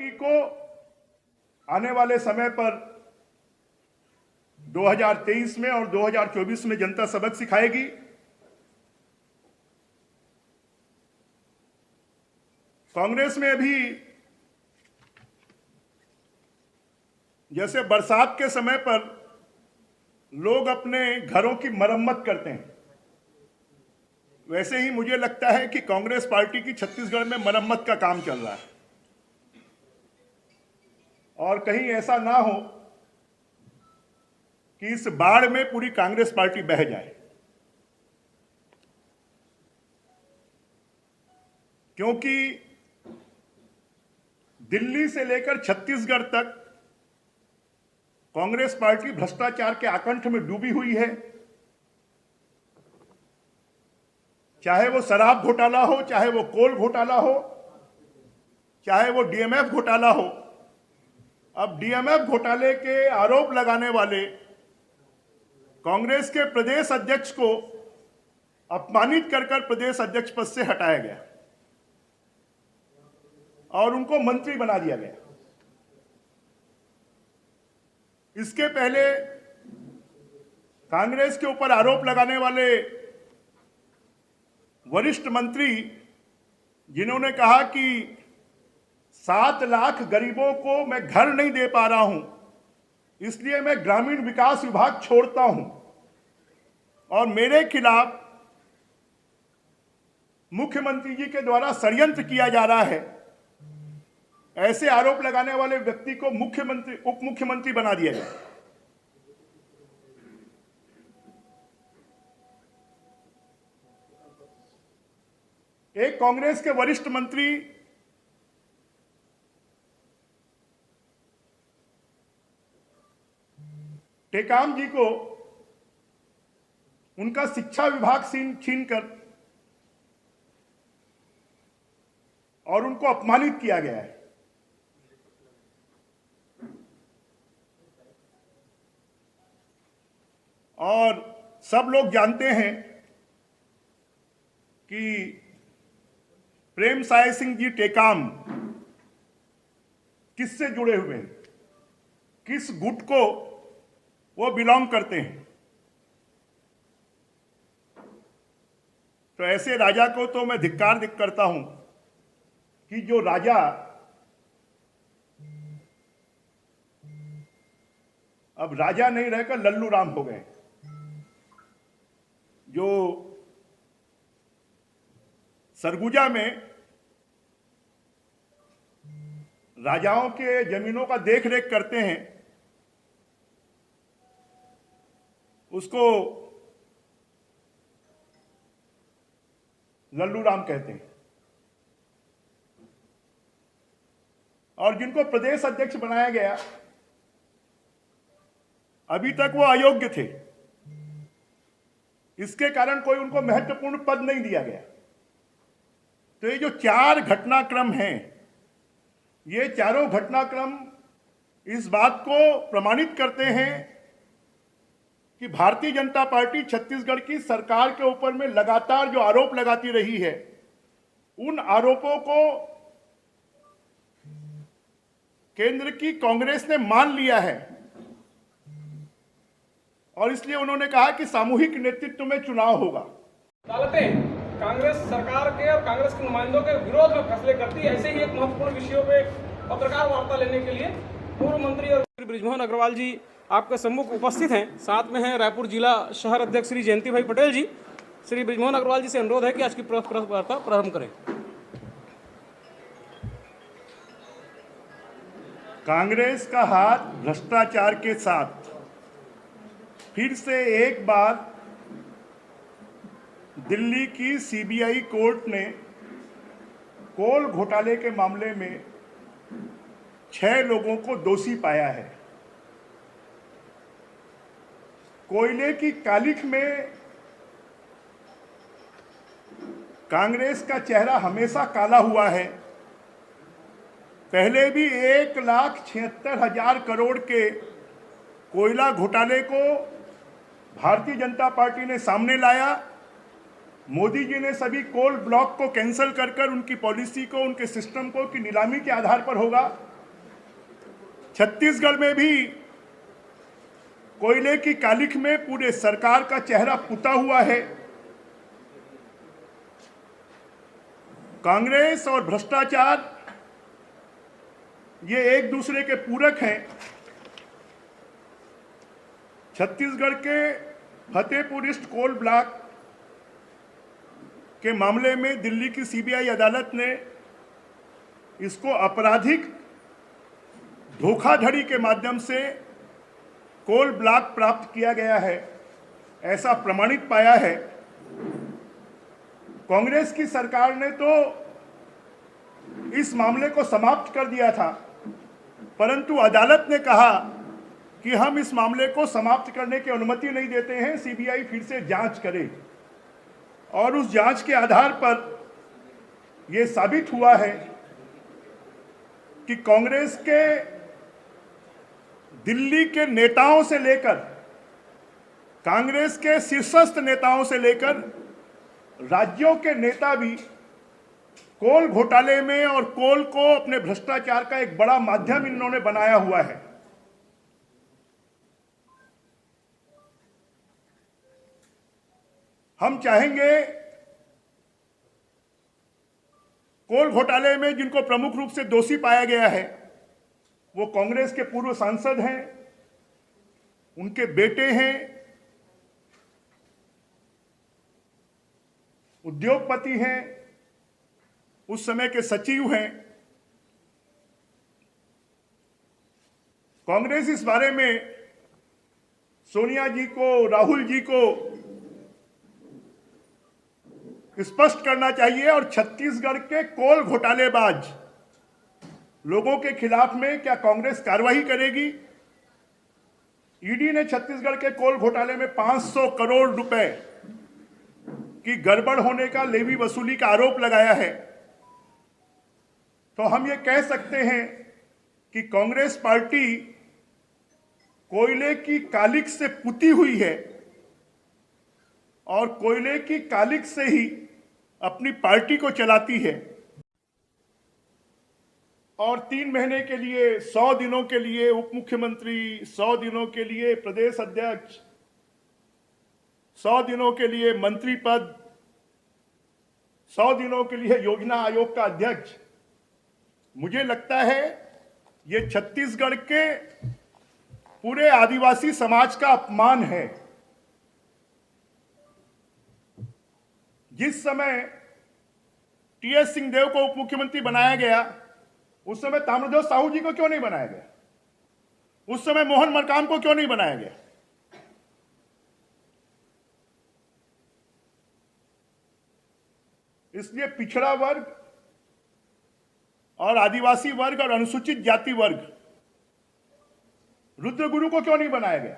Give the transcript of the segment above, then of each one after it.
Party को आने वाले समय पर 2023 में और 2024 में जनता सबक सिखाएगी। कांग्रेस में अभी जैसे बरसात के समय पर लोग अपने घरों की मरम्मत करते हैं, वैसे ही मुझे लगता है कि कांग्रेस पार्टी की छत्तीसगढ़ में मरम्मत का काम चल रहा है और कहीं ऐसा ना हो कि इस बाढ़ में पूरी कांग्रेस पार्टी बह जाए, क्योंकि दिल्ली से लेकर छत्तीसगढ़ तक कांग्रेस पार्टी भ्रष्टाचार के आकंठ में डूबी हुई है। चाहे वो शराब घोटाला हो, चाहे वो कोल घोटाला हो, चाहे वो डीएमएफ घोटाला हो। अब डीएमएफ घोटाले के आरोप लगाने वाले कांग्रेस के प्रदेश अध्यक्ष को अपमानित कर प्रदेश अध्यक्ष पद से हटाया गया और उनको मंत्री बना दिया गया। इसके पहले कांग्रेस के ऊपर आरोप लगाने वाले वरिष्ठ मंत्री, जिन्होंने कहा कि 7 लाख गरीबों को मैं घर नहीं दे पा रहा हूं, इसलिए मैं ग्रामीण विकास विभाग छोड़ता हूं और मेरे खिलाफ मुख्यमंत्री जी के द्वारा षड्यंत्र किया जा रहा है, ऐसे आरोप लगाने वाले व्यक्ति को मुख्यमंत्री उप मुख्यमंत्री बना दिया गया। एक कांग्रेस के वरिष्ठ मंत्री टेकाम जी को उनका शिक्षा विभाग छीनकर और उनको अपमानित किया गया है। और सब लोग जानते हैं कि प्रेम साय सिंह जी टेकाम किससे जुड़े हुए हैं, किस गुट को वो बिलोंग करते हैं। तो ऐसे राजा को तो मैं धिक्कार करता हूं कि जो राजा अब राजा नहीं रहकर लल्लू राम हो गए, जो सरगुजा में राजाओं के जमीनों का देख रेख करते हैं, उसको लल्लू राम कहते हैं। और जिनको प्रदेश अध्यक्ष बनाया गया, अभी तक वो अयोग्य थे, इसके कारण कोई उनको महत्वपूर्ण पद नहीं दिया गया। तो ये जो 4 घटनाक्रम हैं, ये चारों घटनाक्रम इस बात को प्रमाणित करते हैं कि भारतीय जनता पार्टी छत्तीसगढ़ की सरकार के ऊपर में लगातार जो आरोप लगाती रही है, उन आरोपों को केंद्र की कांग्रेस ने मान लिया है और इसलिए उन्होंने कहा कि सामूहिक नेतृत्व में चुनाव होगा। अदालतें कांग्रेस सरकार के और कांग्रेस के नुमाइंदों के विरोध में फैसले करती है। ऐसे ही एक महत्वपूर्ण विषयों पे पत्रकार वार्ता लेने के लिए पूर्व मंत्री और बृजमोहन अग्रवाल जी आपके सम्मुख उपस्थित हैं। साथ में हैं रायपुर जिला शहर अध्यक्ष श्री जयंती भाई पटेल जी। श्री बृजमोहन अग्रवाल जी से अनुरोध है कि आज की प्रेस वार्ता प्रारंभ करें। कांग्रेस का हाथ भ्रष्टाचार के साथ फिर से एक बार दिल्ली की सीबीआई कोर्ट ने कोल घोटाले के मामले में 6 लोगों को दोषी पाया है। कोयले की कालिख में कांग्रेस का चेहरा हमेशा काला हुआ है। पहले भी 1,76,000 करोड़ के कोयला घोटाले को भारतीय जनता पार्टी ने सामने लाया। मोदी जी ने सभी कोल ब्लॉक को कैंसिल कर उनकी पॉलिसी को, उनके सिस्टम को कि नीलामी के आधार पर होगा, छत्तीसगढ़ में भी कोयले की कालिख में पूरे सरकार का चेहरा पुता हुआ है। कांग्रेस और भ्रष्टाचार ये एक दूसरे के पूरक हैं। छत्तीसगढ़ के फतेहपुर ईस्ट कोल ब्लॉक के मामले में दिल्ली की सीबीआई अदालत ने इसको आपराधिक धोखाधड़ी के माध्यम से कोल ब्लॉक प्राप्त किया गया है, ऐसा प्रमाणित पाया है। कांग्रेस की सरकार ने तो इस मामले को समाप्त कर दिया था, परंतु अदालत ने कहा कि हम इस मामले को समाप्त करने की अनुमति नहीं देते हैं, सीबीआई फिर से जांच करे। और उस जांच के आधार पर यह साबित हुआ है कि कांग्रेस के दिल्ली के नेताओं से लेकर, कांग्रेस के शीर्षस्थ नेताओं से लेकर राज्यों के नेता भी कोल घोटाले में और कोल को अपने भ्रष्टाचार का एक बड़ा माध्यम इन्होंने बनाया हुआ है। हम चाहेंगे कोल घोटाले में जिनको प्रमुख रूप से दोषी पाया गया है वो कांग्रेस के पूर्व सांसद हैं, उनके बेटे हैं, उद्योगपति हैं, उस समय के सचिव हैं। कांग्रेस इस बारे में सोनिया जी को, राहुल जी को स्पष्ट करना चाहिए और छत्तीसगढ़ के कोल घोटालेबाज लोगों के खिलाफ में क्या कांग्रेस कार्रवाई करेगी? ईडी ने छत्तीसगढ़ के कोल घोटाले में 500 करोड़ रुपए की गड़बड़ होने का, लेवी वसूली का आरोप लगाया है। तो हम ये कह सकते हैं कि कांग्रेस पार्टी कोयले की कालिख से पुती हुई है और कोयले की कालिख से ही अपनी पार्टी को चलाती है। और 3 महीने के लिए, 100 दिनों के लिए उप मुख्यमंत्री, 100 दिनों के लिए प्रदेश अध्यक्ष, 100 दिनों के लिए मंत्री पद, 100 दिनों के लिए योजना आयोग का अध्यक्ष। मुझे लगता है ये छत्तीसगढ़ के पूरे आदिवासी समाज का अपमान है। जिस समय टीएस सिंहदेव को उप मुख्यमंत्री बनाया गया, उस समय ताम्रध्वज साहू जी को क्यों नहीं बनाया गया? उस समय मोहन मरकाम को क्यों नहीं बनाया गया? इसलिए पिछड़ा वर्ग और आदिवासी वर्ग और अनुसूचित जाति वर्ग, रुद्रगुरु को क्यों नहीं बनाया गया?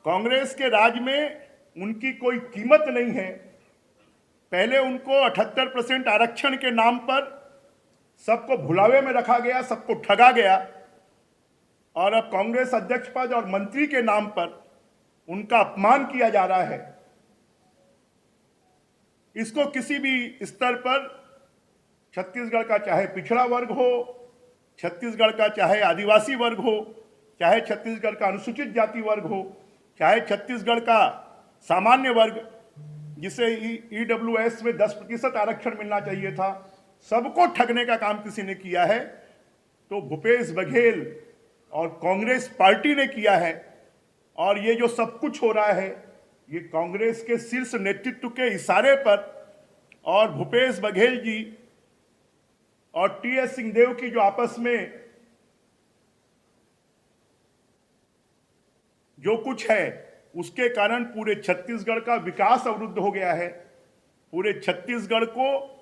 कांग्रेस के राज में उनकी कोई कीमत नहीं है। पहले उनको 78% आरक्षण के नाम पर सबको भुलावे में रखा गया, सबको ठगा गया, और अब कांग्रेस अध्यक्ष पद और मंत्री के नाम पर उनका अपमान किया जा रहा है। इसको किसी भी स्तर पर छत्तीसगढ़ का चाहे पिछड़ा वर्ग हो, छत्तीसगढ़ का चाहे आदिवासी वर्ग हो, चाहे छत्तीसगढ़ का अनुसूचित जाति वर्ग हो, चाहे छत्तीसगढ़ का सामान्य वर्ग जिसे ईडब्ल्यूएस में 10% आरक्षण मिलना चाहिए था, सबको ठगने का काम किसी ने किया है तो भूपेश बघेल और कांग्रेस पार्टी ने किया है। और ये जो सब कुछ हो रहा है ये कांग्रेस के शीर्ष नेतृत्व के इशारे पर और भूपेश बघेल जी और टीएस सिंहदेव की जो आपस में जो कुछ है उसके कारण पूरे छत्तीसगढ़ का विकास अवरुद्ध हो गया है। पूरे छत्तीसगढ़ को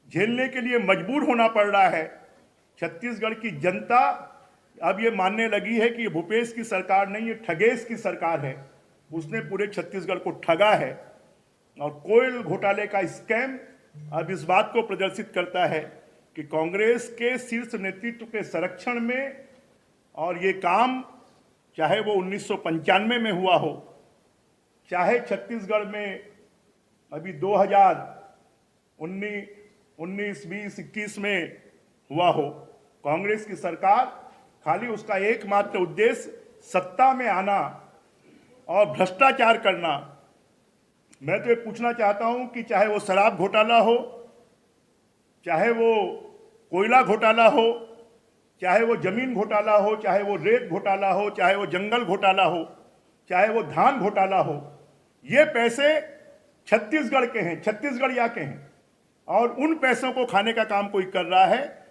झेलने के लिए मजबूर होना पड़ रहा है। छत्तीसगढ़ की जनता अब ये मानने लगी है कि ये भूपेश की सरकार नहीं, ये ठगेश की सरकार है। उसने पूरे छत्तीसगढ़ को ठगा है और कोयल घोटाले का स्कैम अब इस बात को प्रदर्शित करता है कि कांग्रेस के शीर्ष नेतृत्व के संरक्षण में, और ये काम चाहे वो 1995 में हुआ हो, चाहे छत्तीसगढ़ में अभी 2019, 20, 21 में हुआ हो, कांग्रेस की सरकार खाली उसका एकमात्र उद्देश्य सत्ता में आना और भ्रष्टाचार करना। मैं तो ये पूछना चाहता हूं कि चाहे वो शराब घोटाला हो, चाहे वो कोयला घोटाला हो, चाहे वो जमीन घोटाला हो, चाहे वो रेत घोटाला हो, चाहे वो जंगल घोटाला हो, चाहे वो धान घोटाला हो, ये पैसे छत्तीसगढ़ के हैं, छत्तीसगढ़िया के हैं, और उन पैसों को खाने का काम कोई कर रहा है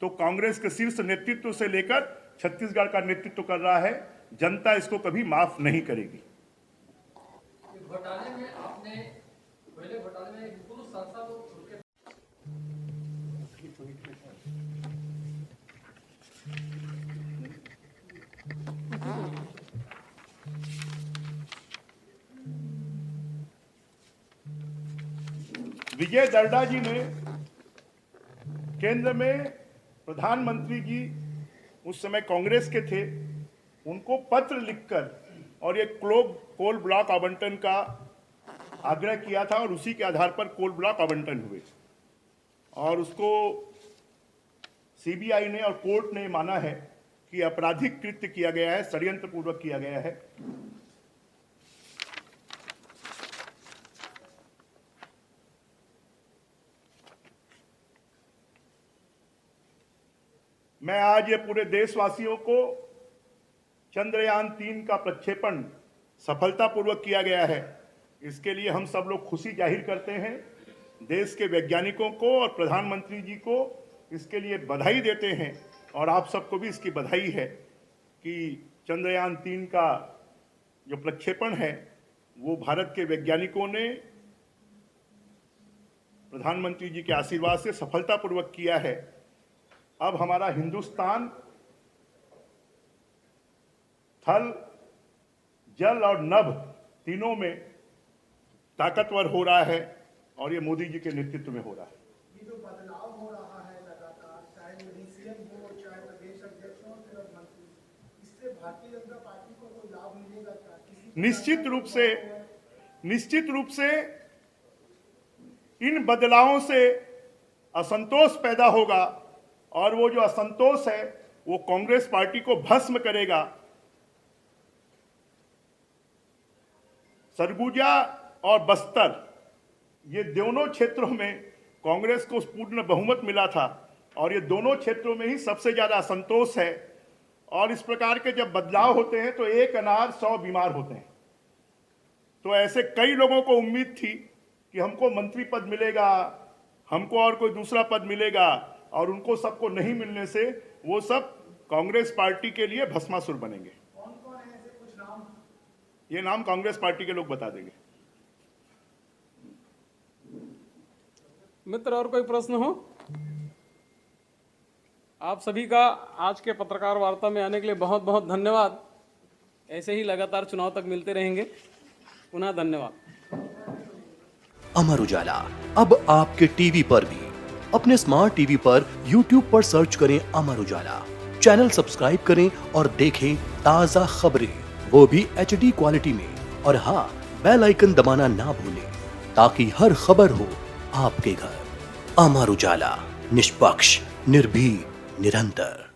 तो कांग्रेस के शीर्ष नेतृत्व से लेकर छत्तीसगढ़ का नेतृत्व कर रहा है। जनता इसको कभी माफ नहीं करेगी। घोटाले में आपने पहले घोटाले में एक पूर्व सांसद को छोड़ के विजय दर्डा जी ने केंद्र में प्रधानमंत्री जी, उस समय कांग्रेस के थे, उनको पत्र लिखकर और ये कोल ब्लॉक आवंटन का आग्रह किया था, और उसी के आधार पर कोल ब्लॉक आवंटन हुए, और उसको सीबीआई ने और कोर्ट ने माना है कि आपराधिक कृत्य किया गया है, षड्यंत्र पूर्वक किया गया है। मैं आज ये पूरे देशवासियों को चंद्रयान 3 का प्रक्षेपण सफलतापूर्वक किया गया है, इसके लिए हम सब लोग खुशी जाहिर करते हैं। देश के वैज्ञानिकों को और प्रधानमंत्री जी को इसके लिए बधाई देते हैं, और आप सबको भी इसकी बधाई है कि चंद्रयान 3 का जो प्रक्षेपण है वो भारत के वैज्ञानिकों ने प्रधानमंत्री जी के आशीर्वाद से सफलतापूर्वक किया है। अब हमारा हिंदुस्तान थल, जल और नभ तीनों में ताकतवर हो रहा है, और ये मोदी जी के नेतृत्व में हो रहा है। ये जो बदलाव हो रहा है लगातार, चाहे वो सीएम हो, चाहे प्रदेश अध्यक्ष हो, फिर मंत्री, इससे भारतीय जनता पार्टी को कोई लाभ मिलेगा क्या? निश्चित रूप से इन बदलावों से असंतोष पैदा होगा, और वो जो असंतोष है वो कांग्रेस पार्टी को भस्म करेगा। सरगुजा और बस्तर, ये दोनों क्षेत्रों में कांग्रेस को पूर्ण बहुमत मिला था, और ये दोनों क्षेत्रों में ही सबसे ज्यादा असंतोष है। और इस प्रकार के जब बदलाव होते हैं तो एक अनार 100 बीमार होते हैं। तो ऐसे कई लोगों को उम्मीद थी कि हमको मंत्री पद मिलेगा, हमको और कोई दूसरा पद मिलेगा, और उनको सबको नहीं मिलने से वो सब कांग्रेस पार्टी के लिए भस्मासुर बनेंगे। कौन कौन है ऐसे कुछ नाम? ये नाम कांग्रेस पार्टी के लोग बता देंगे। मित्र, और कोई प्रश्न हो? आप सभी का आज के पत्रकार वार्ता में आने के लिए बहुत बहुत धन्यवाद। ऐसे ही लगातार चुनाव तक मिलते रहेंगे। पुनः धन्यवाद। अमर उजाला अब आपके टीवी पर भी। अपने स्मार्ट टीवी पर YouTube पर सर्च करें अमर उजाला, चैनल सब्सक्राइब करें और देखें ताजा खबरें, वो भी HD क्वालिटी में। और हाँ, बेल आइकन दबाना ना भूलें ताकि हर खबर हो आपके घर। अमर उजाला, निष्पक्ष, निर्भीक, निरंतर।